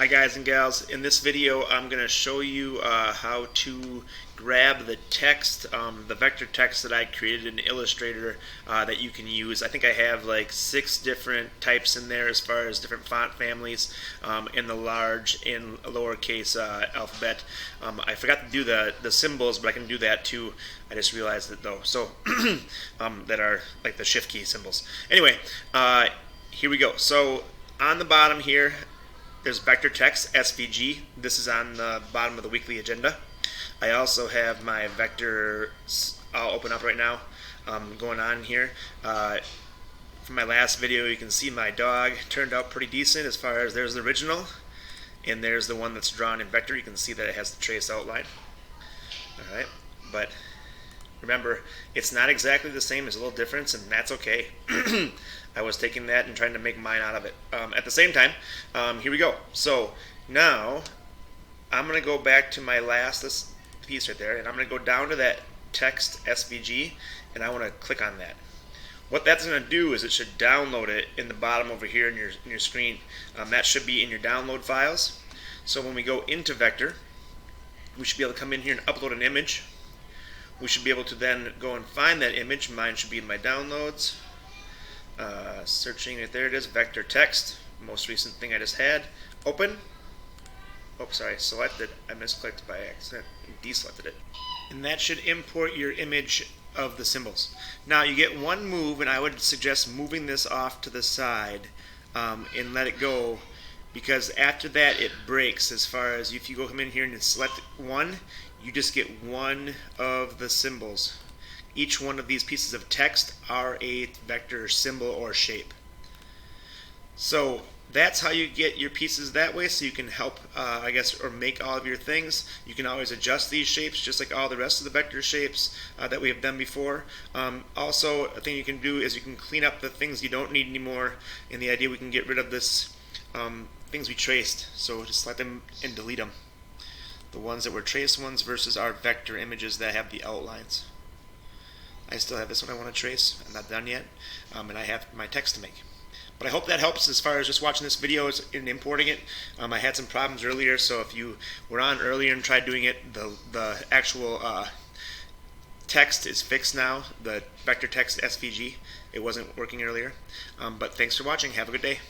Hi guys and gals, in this video I'm going to show you how to grab the text, the vector text that I created in Illustrator that you can use. I think I have like 6 different types in there as far as different font families in the large and lowercase alphabet. I forgot to do the symbols, but I can do that too. I just realized it though. So that are like the shift key symbols. Anyway, here we go. So on the bottom here, there's vector text, SVG. This is on the bottom of the weekly agenda. I also have my vector, I'll open up right now, going on here. From my last video, you can see my dog turned out pretty decent as far as there's the original, and there's the one that's drawn in vector. You can see that it has the trace outline. Alright, but remember, it's not exactly the same. There's a little difference, and that's okay. I was taking that and trying to make mine out of it. At the same time, here we go. So now I'm going to go back to my last piece right there, and I'm going to go down to that text SVG, and I want to click on that. What that's going to do is it should download it in the bottom over here in your screen. That should be in your download files. So when we go into vector, we should be able to come in here and upload an image. We should be able to then go and find that image. Mine should be in my downloads. Searching it, there it is, vector text, most recent thing I just had. Open. Oh, sorry, selected. I misclicked by accident and deselected it. And that should import your image of the symbols. Now you get one move, and I would suggest moving this off to the side and let it go, because after that it breaks. As far as if you go come in here and select one, you just get one of the symbols. Each one of these pieces of text are a vector symbol or shape. So that's how you get your pieces that way, so you can help, I guess, or make all of your things. You can always adjust these shapes just like all the rest of the vector shapes that we have done before. Also, a thing you can do is you can clean up the things you don't need anymore, and the idea we can get rid of this things we traced. So just select them and delete them. The ones that were traced ones versus our vector images that have the outlines. I still have this one I want to trace. I'm not done yet, and I have my text to make. But I hope that helps as far as just watching this video and importing it. I had some problems earlier, so if you were on earlier and tried doing it, the actual text is fixed now, the vector text SVG. It wasn't working earlier. But thanks for watching. Have a good day.